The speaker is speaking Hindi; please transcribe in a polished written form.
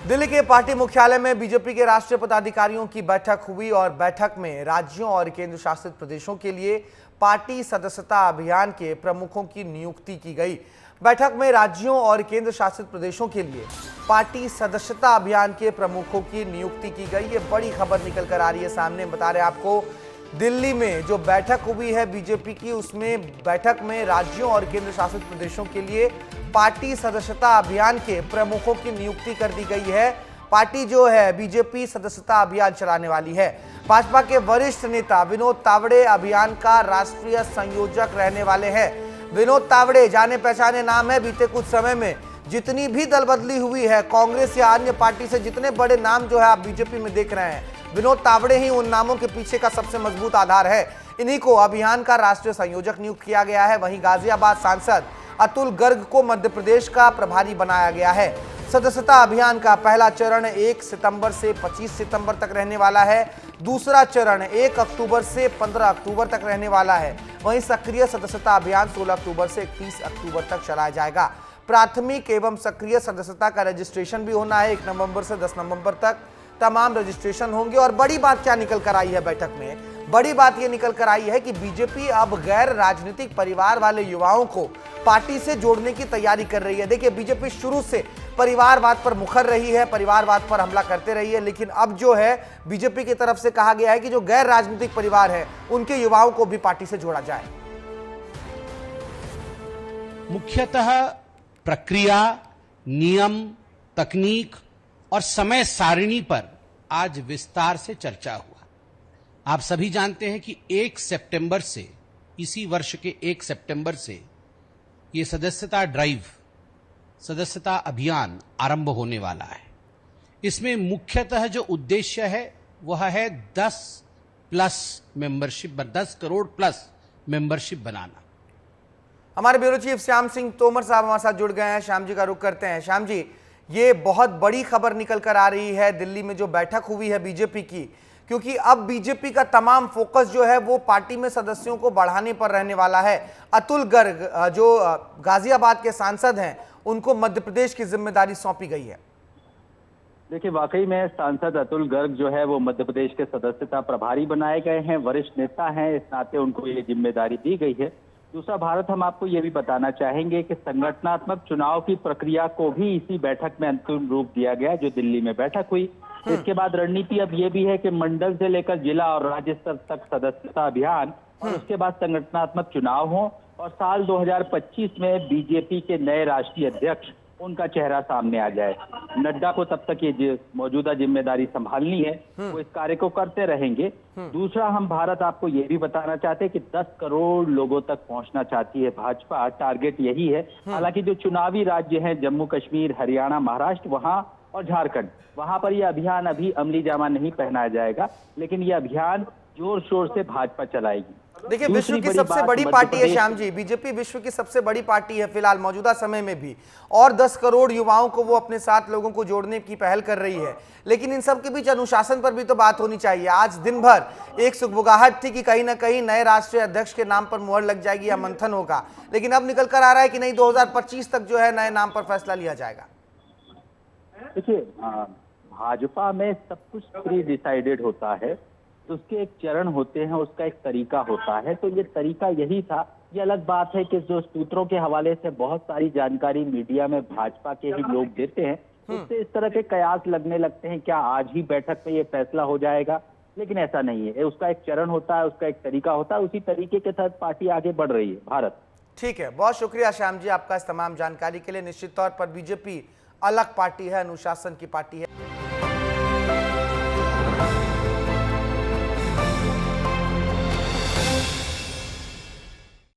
दिल्ली के पार्टी मुख्यालय में बीजेपी के राष्ट्रीय पदाधिकारियों की बैठक हुई और बैठक में राज्यों और केंद्र शासित प्रदेशों के लिए पार्टी सदस्यता अभियान के प्रमुखों की नियुक्ति की गई। बैठक में राज्यों और केंद्र शासित प्रदेशों के लिए पार्टी सदस्यता अभियान के प्रमुखों की नियुक्ति की गई। ये बड़ी खबर निकल कर आ रही है सामने। बता रहे आपको दिल्ली में जो बैठक हुई है बीजेपी की, उसमें बैठक में राज्यों और केंद्र शासित प्रदेशों के लिए पार्टी सदस्यता अभियान के प्रमुखों की नियुक्ति कर दी गई है। पार्टी जो है बीजेपी सदस्यता अभियान चलाने वाली है। भाजपा के वरिष्ठ नेता विनोद तावड़े अभियान का राष्ट्रीय संयोजक रहने वाले हैं। विनोद तावड़े जाने पहचाने नाम है। बीते कुछ समय में जितनी भी दल बदली हुई है, कांग्रेस या अन्य पार्टी से जितने बड़े नाम जो है आप बीजेपी में देख रहे हैं, विनोद तावड़े ही उन नामों के पीछे का सबसे मजबूत आधार है। इन्हीं को अभियान का राष्ट्रीय संयोजक नियुक्त किया गया है। वहीं गाजियाबाद सांसद अतुल गर्ग को मध्य प्रदेश का प्रभारी बनाया गया है। सदस्यता अभियान का पहला चरण 1 सितंबर से 25 सितंबर तक रहने वाला है। दूसरा चरण 1 अक्टूबर से 15 अक्टूबर तक रहने वाला है। वहीं सक्रिय सदस्यता अभियान 16 अक्टूबर से 31 अक्टूबर तक चलाया जाएगा। प्राथमिक एवं सक्रिय सदस्यता का रजिस्ट्रेशन भी होना है। 1 नवंबर से 10 नवंबर तक तमाम रजिस्ट्रेशन होंगे। और बड़ी बात क्या निकल कर आई है बैठक में? बड़ी बात यह निकल कर आई है कि बीजेपी अब गैर राजनीतिक परिवार वाले युवाओं को पार्टी से जोड़ने की तैयारी कर रही है। देखिए, बीजेपी शुरू से परिवारवाद पर मुखर रही है, परिवारवाद पर हमला करते रही है, लेकिन अब जो है बीजेपी की तरफ से कहा गया है कि जो गैर राजनीतिक परिवार है उनके युवाओं को भी पार्टी से जोड़ा जाए। मुख्यतः प्रक्रिया, नियम, तकनीक और समय सारिणी पर आज विस्तार से चर्चा हुआ। आप सभी जानते हैं कि 1 सितंबर से, इसी वर्ष के 1 सितंबर से ये सदस्यता ड्राइव, सदस्यता अभियान आरंभ होने वाला है। इसमें मुख्यतः जो उद्देश्य है वह है 10 करोड़ प्लस मेंबरशिप बनाना। हमारे ब्यूरो चीफ श्याम सिंह तोमर साहब हमारे साथ जुड़ गए हैं। श्याम जी का रुख करते हैं। श्याम जी, ये बहुत बड़ी खबर निकल कर आ रही है दिल्ली में जो बैठक हुई है बीजेपी की, क्योंकि अब बीजेपी का तमाम फोकस जो है वो पार्टी में सदस्यों को बढ़ाने पर रहने वाला है। अतुल गर्ग जो गाजियाबाद के सांसद हैं, उनको मध्य प्रदेश की जिम्मेदारी सौंपी गई है। देखिए, वाकई में सांसद अतुल गर्ग जो है वो मध्य प्रदेश के सदस्यता प्रभारी बनाए गए हैं। वरिष्ठ नेता हैं, इस नाते उनको ये जिम्मेदारी दी गई है। दूसरा, भारत, हम आपको ये भी बताना चाहेंगे कि संगठनात्मक चुनाव की प्रक्रिया को भी इसी बैठक में अंतिम रूप दिया गया, जो दिल्ली में बैठक हुई। इसके बाद रणनीति अब ये भी है कि मंडल से लेकर जिला और राज्य स्तर तक सदस्यता अभियान और उसके बाद संगठनात्मक चुनाव हो और साल 2025 में बीजेपी के नए राष्ट्रीय अध्यक्ष, उनका चेहरा सामने आ जाए। नड्डा को तब तक ये मौजूदा जिम्मेदारी संभालनी है, वो इस कार्य को करते रहेंगे। दूसरा, हम भारत आपको ये भी बताना चाहते हैं कि 10 करोड़ लोगों तक पहुंचना चाहती है भाजपा। टारगेट यही है। हालांकि जो चुनावी राज्य हैं, जम्मू कश्मीर, हरियाणा, महाराष्ट्र, वहां और झारखंड, वहां पर यह अभियान अभी अमली जामा नहीं पहनाया जाएगा, लेकिन यह अभियान जोर शोर से भाजपा चलाएगी। देखिए, विश्व की सबसे बड़ी पार्टी है श्याम जी, बीजेपी विश्व की सबसे बड़ी पार्टी है फिलहाल मौजूदा समय में भी, और 10 करोड़ युवाओं को वो अपने साथ लोगों को जोड़ने की पहल कर रही है। लेकिन इन सब के बीच अनुशासन पर भी तो बात होनी चाहिए। आज दिन भर एक सुगबुगाहट थी कि कहीं ना कहीं नए राष्ट्रीय अध्यक्ष के नाम पर मुहर लग जाएगी या मंथन होगा, लेकिन अब निकल कर आ रहा है कि नहीं, 2025 तक जो है नए नाम पर फैसला लिया जाएगा। देखिए, भाजपा में सब कुछ प्री डिसाइडेड होता है, तो उसके एक चरण होते हैं, उसका एक तरीका होता है। तो ये तरीका यही था। ये अलग बात है कि जो सूत्रों के हवाले से बहुत सारी जानकारी मीडिया में भाजपा के ही लोग देते हैं, उससे इस तरह के कयास लगने लगते हैं क्या आज ही बैठक में ये फैसला हो जाएगा, लेकिन ऐसा नहीं है। उसका एक चरण होता है, उसका एक तरीका होता है। उसी तरीके के तहत पार्टी आगे बढ़ रही है भारत। ठीक है, बहुत शुक्रिया श्याम जी आपका इस तमाम जानकारी के लिए। निश्चित तौर पर बीजेपी अलग पार्टी है, अनुशासन की पार्टी है।